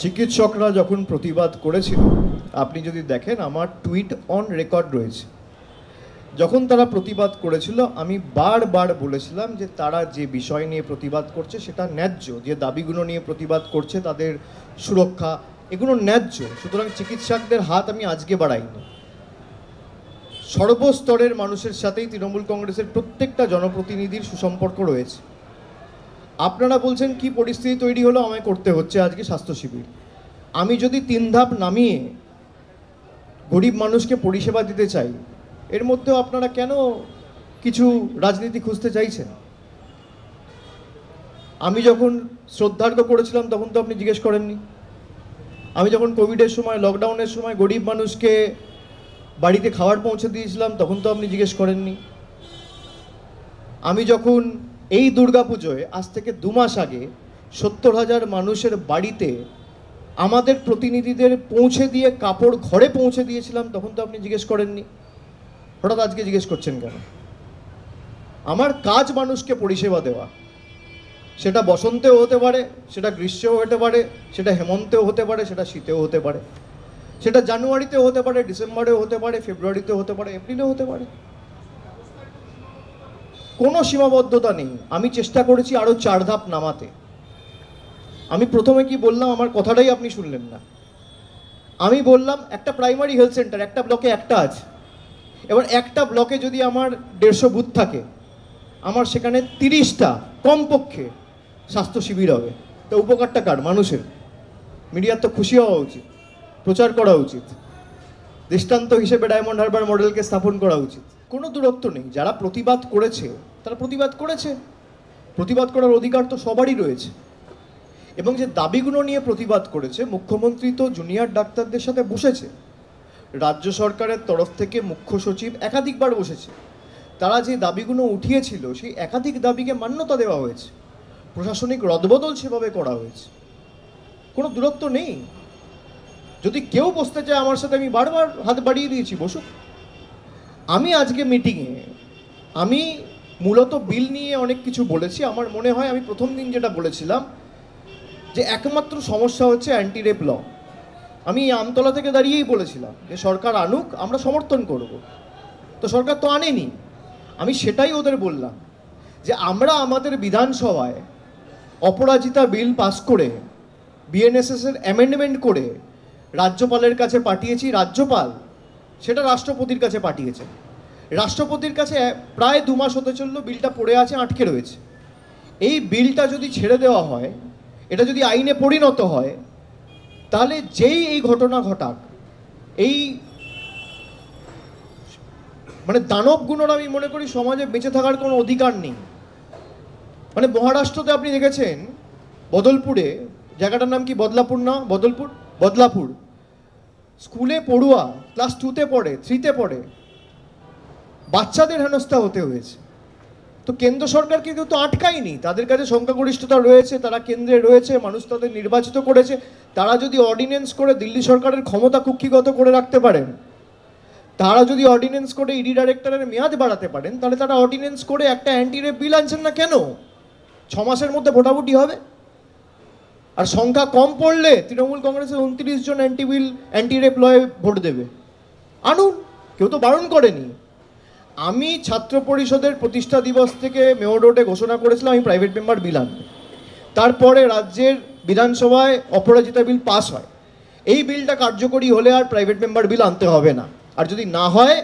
চিকিৎসকরা যখন প্রতিবাদ করেছিল, আপনি যদি দেখেন আমার টুইট অন রেকর্ড রয়েছে, যখন তারা প্রতিবাদ করেছিল আমি বারবার বলেছিলাম যে তারা যে বিষয় নিয়ে প্রতিবাদ করছে সেটা ন্যায্য, যে দাবিগুলো নিয়ে প্রতিবাদ করছে তাদের সুরক্ষা, এগুলো ন্যায্য। সুতরাং চিকিৎসকদের হাত আমি আজকে বাড়াইনি। সর্বস্তরের মানুষের সাথেই তৃণমূল কংগ্রেসের প্রত্যেকটা জনপ্রতিনিধির সুসম্পর্ক রয়েছে। আপনারা বলছেন কি পরিস্থিতি তৈরি হলো আমায় করতে হচ্ছে আজকে স্বাস্থ্য শিবির। আমি যদি 3 ধাপ নামিয়ে গরিব মানুষকে পরিষেবা দিতে চাই, এর মধ্যেও আপনারা কেন কিছু রাজনীতি খুঁজতে চাইছেন? আমি যখন শ্রদ্ধার্ঘ করেছিলাম তখন তো আপনি জিজ্ঞেস করেননি। আমি যখন কোভিডের সময়, লকডাউনের সময় গরিব মানুষকে বাড়িতে খাবার পৌঁছে দিয়েছিলাম তখন তো আপনি জিজ্ঞেস করেননি। আমি যখন এই দুর্গাপুজোয় আজ থেকে 2 মাস আগে 70,000 মানুষের বাড়িতে আমাদের প্রতিনিধিদের পৌঁছে দিয়ে কাপড় ঘরে পৌঁছে দিয়েছিলাম তখন তো আপনি জিজ্ঞেস করেননি। হঠাৎ আজকে জিজ্ঞেস করছেন কেন? আমার কাজ মানুষকে পরিষেবা দেওয়া, সেটা বসন্তেও হতে পারে, সেটা গ্রীষ্মেও হতে পারে, সেটা হেমন্তেও হতে পারে, সেটা শীতেও হতে পারে, সেটা জানুয়ারিতেও হতে পারে, ডিসেম্বরেও হতে পারে, ফেব্রুয়ারিতেও হতে পারে, এপ্রিলেও হতে পারে। কোনো সীমাবদ্ধতা নেই। আমি চেষ্টা করেছি আরও 4 ধাপ নামাতে। আমি প্রথমে কি বললাম, আমার কথাটাই আপনি শুনলেন না। আমি বললাম একটা প্রাইমারি হেলথ সেন্টার একটা ব্লকে একটা আছে। এবার একটা ব্লকে যদি আমার 150 বুথ থাকে, আমার সেখানে 30টা কমপক্ষে স্বাস্থ্য শিবির হবে। তো উপকারটা কার? মানুষের। মিডিয়ার তো খুশি হওয়া উচিত, প্রচার করা উচিত, দৃষ্টান্ত হিসেবে ডায়মন্ড হারবার মডেলকে স্থাপন করা উচিত। কোনো দূরত্ব নেই। যারা প্রতিবাদ করেছে তারা প্রতিবাদ করেছে, প্রতিবাদ করার অধিকার তো সবারই রয়েছে। এবং যে দাবিগুলো নিয়ে প্রতিবাদ করেছে, মুখ্যমন্ত্রী তো জুনিয়র ডাক্তারদের সাথে বসেছে, রাজ্য সরকারের তরফ থেকে মুখ্য সচিব একাধিকবার বসেছে। তারা যে দাবিগুলো উঠিয়েছিল সেই একাধিক দাবিকে মান্যতা দেওয়া হয়েছে, প্রশাসনিক রদবদল সেভাবে করা হয়েছে। কোনো দূরত্ব নেই। যদি কেউ বসতে চায় আমার সাথে, আমি বারবার হাত বাড়িয়ে দিয়েছি, বসুক। আমি আজকে মিটিংয়ে আমি মূলত বিল নিয়ে অনেক কিছু বলেছি। আমার মনে হয় আমি প্রথম দিন যেটা বলেছিলাম যে একমাত্র সমস্যা হচ্ছে অ্যান্টি রেপ ল। আমি আমতলা থেকে দাঁড়িয়েই বলেছিলাম যে সরকার আনুক, আমরা সমর্থন করব। তো সরকার তো আনেনি। আমি সেটাই ওদের বললাম যে আমরা আমাদের বিধানসভায় অপরাজিতা বিল পাস করে বিএনএসএসের অ্যামেন্ডমেন্ট করে রাজ্যপালের কাছে পাঠিয়েছি। রাজ্যপাল সেটা রাষ্ট্রপতির কাছে পাঠিয়েছে। রাষ্ট্রপতির কাছে প্রায় 2 মাস হতে চললো, বিলটা পড়ে আছে, আটকে রয়েছে। এই বিলটা যদি ছেড়ে দেওয়া হয়, এটা যদি আইনে পরিণত হয়, তাহলে যেই এই ঘটনা ঘটাক, এই মানে দানবগুলোর আমি মনে করি সমাজে বেঁচে থাকার কোনো অধিকার নেই। মানে মহারাষ্ট্রতে আপনি দেখেছেন বদলপুরে, জায়গাটার নাম কি বদলাপুর না বদলাপুর, স্কুলে পড়ুয়া ক্লাস 2তে পড়ে, 3তে পড়ে, বাচ্চাদের হেনস্থা হতে হয়েছে। তো কেন্দ্র সরকারকে কেউ তো আটকায়নি। তাদের কাছে সংখ্যাগরিষ্ঠতা রয়েছে, তারা কেন্দ্রে রয়েছে, মানুষ তাদের নির্বাচিত করেছে। তারা যদি অর্ডিন্যান্স করে দিল্লি সরকারের ক্ষমতা কুক্ষিগত করে রাখতে পারেন, তারা যদি অর্ডিন্যান্স করে ইডি ডাইরেক্টরের মেয়াদ বাড়াতে পারেন, তাহলে তারা অর্ডিন্যান্স করে একটা অ্যান্টি রেপ বিল আনছেন না কেন? 6 মাসের মধ্যে ভোটাভুটি হবে। আর সংখ্যা কম পড়লে তৃণমূল কংগ্রেসের 29 জন অ্যান্টি রেপ লয়ে ভোট দেবে। আনুন, কেউ তো বারণ করেনি। আমি ছাত্র পরিষদের প্রতিষ্ঠা দিবস থেকে মেয়র রোডে ঘোষণা করেছিলাম আমি প্রাইভেট মেম্বার বিল আনব। তারপরে রাজ্যের বিধানসভায় অপরাজিতা বিল পাস হয়। এই বিলটা কার্যকরী হলে আর প্রাইভেট মেম্বার বিল আনতে হবে না। আর যদি না হয়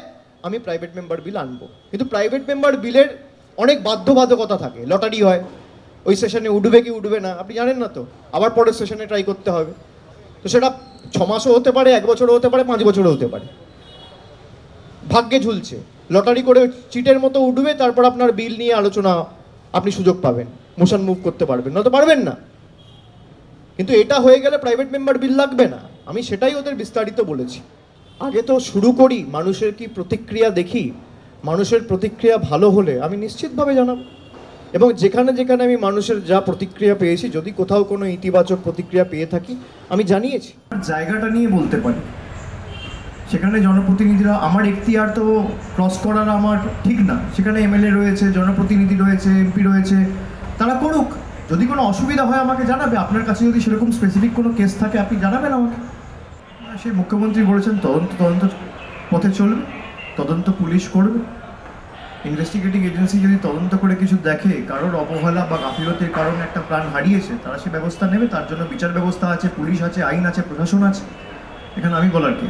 আমি প্রাইভেট মেম্বার বিল আনবো। কিন্তু প্রাইভেট মেম্বার বিলের অনেক বাধ্যবাধকতা থাকে। লটারি হয়, ওই সেশনে উঠবে কি উঠবে না আপনি জানেন না, তো আবার পরের সেশনে ট্রাই করতে হবে। তো সেটা 6 মাসও হতে পারে, 1 বছরও হতে পারে, 5 বছরও হতে পারে। ভাগ্যে ঝুলছে। লটারি করে চিটের মতো উঠবে, তারপর আপনার বিল নিয়ে আলোচনা আপনি সুযোগ পাবেন, মোশন মুভ করতে পারবেন, না তো পারবেন না। কিন্তু এটা হয়ে গেলে প্রাইভেট মেম্বার বিল লাগবে না। আমি সেটাই ওদের বিস্তারিত বলেছি। আগে তো শুরু করি, মানুষের কি প্রতিক্রিয়া দেখি। মানুষের প্রতিক্রিয়া ভালো হলে আমি নিশ্চিতভাবে জানাবো। এবং যেখানে যেখানে আমি মানুষের যা প্রতিক্রিয়া পেয়েছি, যদি কোথাও কোনো ইতিবাচক প্রতিক্রিয়া পেয়ে থাকি আমি জানিয়েছি। জায়গাটা নিয়ে বলতে পারি, সেখানে জনপ্রতিনিধিরা, আমার এখতিয়ার তো ক্রস করার আমার ঠিক না। সেখানে এমএলএ রয়েছে, জনপ্রতিনিধি রয়েছে, এমপি রয়েছে, তারা করুক। যদি কোনো অসুবিধা হয় আমাকে জানাবে, আপনার কাছে যদি সেরকম স্পেসিফিক কোনো কেস থাকে আপনি জানাবেন আমাকে। সেই মুখ্যমন্ত্রী বলেছেন তদন্ত পথে চলবে, তদন্ত পুলিশ করবে। ইনভেস্টিগেটিং এজেন্সি যদি তদন্ত করে কিছু দেখে কারোর অবহেলা বা গাফিলতির কারণে একটা প্রাণ হারিয়েছে, তারা সে ব্যবস্থা নেবে। তার জন্য বিচার ব্যবস্থা আছে, পুলিশ আছে, আইন আছে, প্রশাসন আছে। এখানে আমি বলার কি?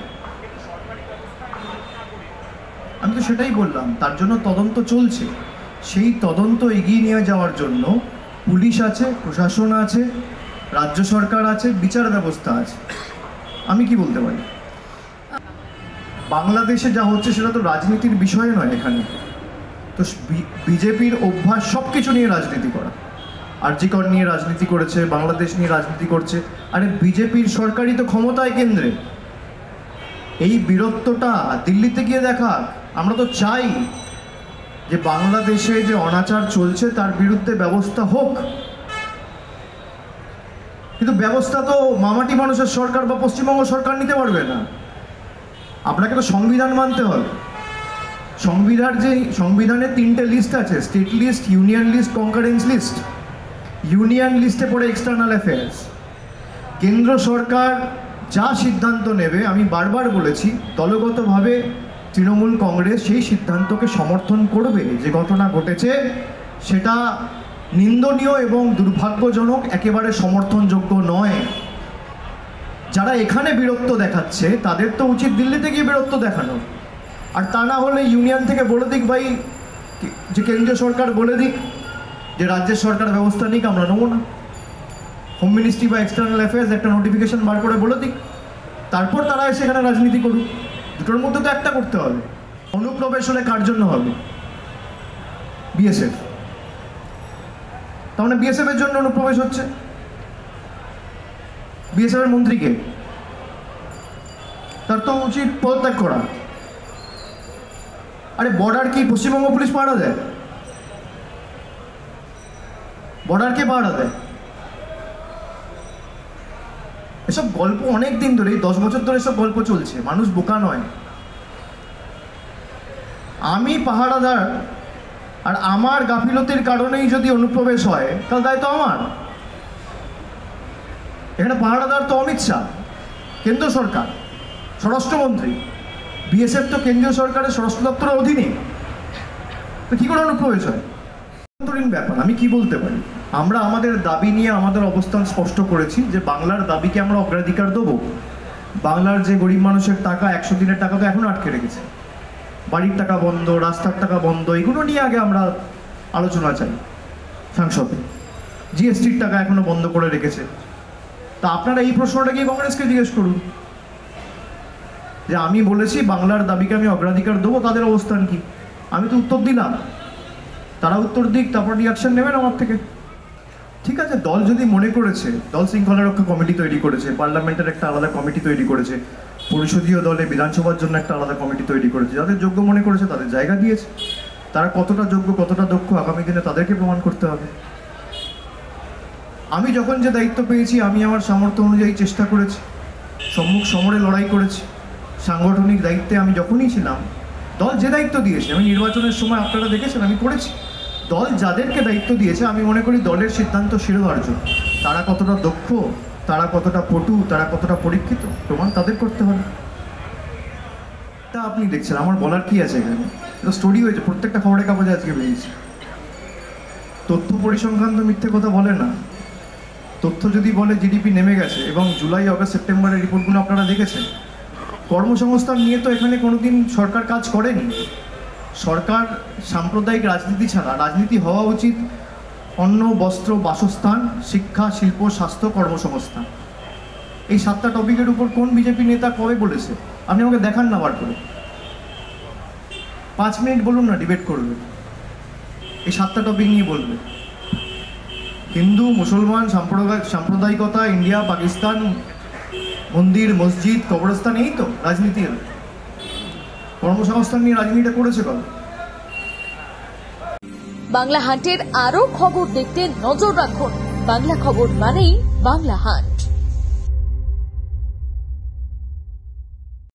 আমি তো সেটাই বললাম, তার জন্য তদন্ত চলছে। সেই তদন্ত এগিয়ে নিয়ে যাওয়ার জন্য পুলিশ আছে, প্রশাসন আছে, রাজ্য সরকার আছে, বিচার ব্যবস্থা আছে। আমি কি বলতে পারি? বাংলাদেশে যা হচ্ছে সেটা তো রাজনীতির বিষয় নয়। এখানে তো বিজেপির অভ্যাস সব কিছু নিয়ে রাজনীতি করা। আরজিকর নিয়ে রাজনীতি করেছে, বাংলাদেশ নিয়ে রাজনীতি করছে। আরে বিজেপির সরকারই তো ক্ষমতায় কেন্দ্রে। এই বীরত্বটা দিল্লিতে গিয়ে দেখা। আমরা তো চাই যে বাংলাদেশে যে অনাচার চলছে তার বিরুদ্ধে ব্যবস্থা হোক, কিন্তু ব্যবস্থা তো মামাটি মানুষের সরকার বা পশ্চিমবঙ্গ সরকার নিতে পারবে না। আপনাকে তো সংবিধান মানতে হবে। সংবিধানের 3টে লিস্ট আছে, state list, union list, concurrence list. Union লিস্টে পড়ে এক্সটার্নাল অ্যাফেয়ার্স। কেন্দ্র সরকার যা সিদ্ধান্ত নেবে, আমি বারবার বলেছি, দলগতভাবে তৃণমূল কংগ্রেস সেই সিদ্ধান্তকে সমর্থন করবে। যে ঘটনা ঘটেছে সেটা নিন্দনীয় এবং দুর্ভাগ্যজনক, একেবারে সমর্থনযোগ্য নয়। যারা এখানে বীরত্ব দেখাচ্ছে তাদের তো উচিত দিল্লিতে গিয়ে বীরত্ব দেখানো। আর তা না হলে ইউনিয়ন থেকে বলে দিক, ভাই, যে কেন্দ্রীয় সরকার বলে দিক যে রাজ্যের সরকার ব্যবস্থা নিক, আমরা নেবো না। হোম মিনিস্ট্রি বা এক্সটার্নাল অ্যাফেয়ার্স একটা নোটিফিকেশন বার করে বলে দিক, তারপর তারা এসে এখানে রাজনীতি করুক। দুটোর মধ্যে তো একটা করতে হবে। অনুপ্রবেশ হলে কার জন্য হবে? বিএসএফ। তার মানে বিএসএফ এর জন্য অনুপ্রবেশ হচ্ছে। বিএসএফ এর মন্ত্রীকে তার তো উচিত পদত্যাগ করা। আরে বর্ডার কি পশ্চিমবঙ্গ পুলিশ পাহারা দেয়? বর্ডার কে পাহারা দেয়? এসব গল্প অনেক দিন ধরে, 10 বছর ধরে এসব গল্প চলছে। মানুষ বোকা নয়। আমি পাহারাদার, আর আমার গাফিলতির কারণেই যদি অনুপ্রবেশ হয় তাহলে দায় তো আমার। এখানে পাহারাদার তো অমিত শাহ, কেন্দ্র সরকার, স্বরাষ্ট্রমন্ত্রী। বিএসএফ তো কেন্দ্রীয় সরকারের স্বরাষ্ট্র দপ্তরের অধীনে। তো কী করে অনুপ্রবেশ হয়? ব্যাপার। আমি কি বলতে পারি? আমরা আমাদের দাবি নিয়ে আমাদের অবস্থান স্পষ্ট করেছি যে বাংলার দাবিকে আমরা অগ্রাধিকার দেবো। বাংলার যে গরিব মানুষের টাকা, 100 দিনের টাকা তো এখনো আটকে রেখেছে। বাড়ির টাকা বন্ধ, রাস্তার টাকা বন্ধ, এগুলো নিয়ে আগে আমরা আলোচনা চাই সংসদে। জিএসটির টাকা এখনো বন্ধ করে রেখেছে। তা আপনারা এই প্রশ্নটা কি কংগ্রেসকে জিজ্ঞেস করুন যে আমি বলেছি বাংলার দাবিকে আমি অগ্রাধিকার দেবো, তাদের অবস্থান কি? আমি তো উত্তর দিলাম, তারা উত্তর দিক, তারপর রিয়াকশন নেবেন আমার থেকে। ঠিক আছে, দল যদি মনে করেছে, দল শৃঙ্খলা রক্ষা কমিটি তৈরি করেছে, পার্লামেন্টের একটা আলাদা কমিটি তৈরি করেছে, পরিষদীয় দলে বিধানসভার জন্য একটা আলাদা কমিটি তৈরি করেছে, যাদের যোগ্য মনে করেছে তাদের জায়গা দিয়েছে। তারা কতটা যোগ্য, কতটা দক্ষ আগামী দিনে তাদেরকে প্রমাণ করতে হবে। আমি যখন যে দায়িত্ব পেয়েছি আমি আমার সামর্থ্য অনুযায়ী চেষ্টা করেছি, সম্মুখ সমরে লড়াই করেছি। সাংগঠনিক দায়িত্বে আমি যখনই ছিলাম, দল যে দায়িত্ব দিয়েছে, আমি নির্বাচনের সময় আপনারা দেখেছেন আমি করেছি। দল যাদেরকে দায়িত্ব দিয়েছে আমি মনে করি দলের সিদ্ধান্ত শিরোধার্য। তারা কতটা দক্ষ, তারা কতটা পটু, তারা কতটা পরীক্ষিত, প্রমাণ তাদের করতে হবে। তা আপনি দেখছেন, আমার বলার কি আছে এখানে? এটা স্টোরি হয়েছে, প্রত্যেকটা খবরের কাগজে আজকে বেরিয়েছে। তথ্য পরিসংখ্যান তো মিথ্যে কথা বলে না। তথ্য যদি বলে জিডিপি নেমে গেছে, এবং জুলাই, আগস্ট, সেপ্টেম্বরের রিপোর্টগুলো আপনারা দেখেছেন। কর্মসংস্থান নিয়ে তো এখানে কোনোদিন সরকার কাজ করেনি। সরকার সাম্প্রদায়িক রাজনীতি ছাড়া, রাজনীতি হওয়া উচিত অন্ন, বস্ত্র, বাসস্থান, শিক্ষা, শিল্প, স্বাস্থ্য, কর্মসংস্থান। এই 7টা টপিকের উপর কোন বিজেপি নেতা কবে বলেছে? আপনি আমাকে দেখান না বার করে। 5 মিনিট বলুন না, ডিবেট করবে, এই 7টা টপিক নিয়ে বলবে। হিন্দু, মুসলমান, সাম্প্রদায়িকতা, ইন্ডিয়া, পাকিস্তান, মন্দির, মসজিদ, কবরস্থান, এই তো রাজনীতি। কর্মসংস্থান নিয়ে রাজনীতিটা করেছে কবে? বাংলা হান্টের আরো খবর দেখতে নজর রাখুন। বাংলা খবর মানেই বাংলা হান্ট।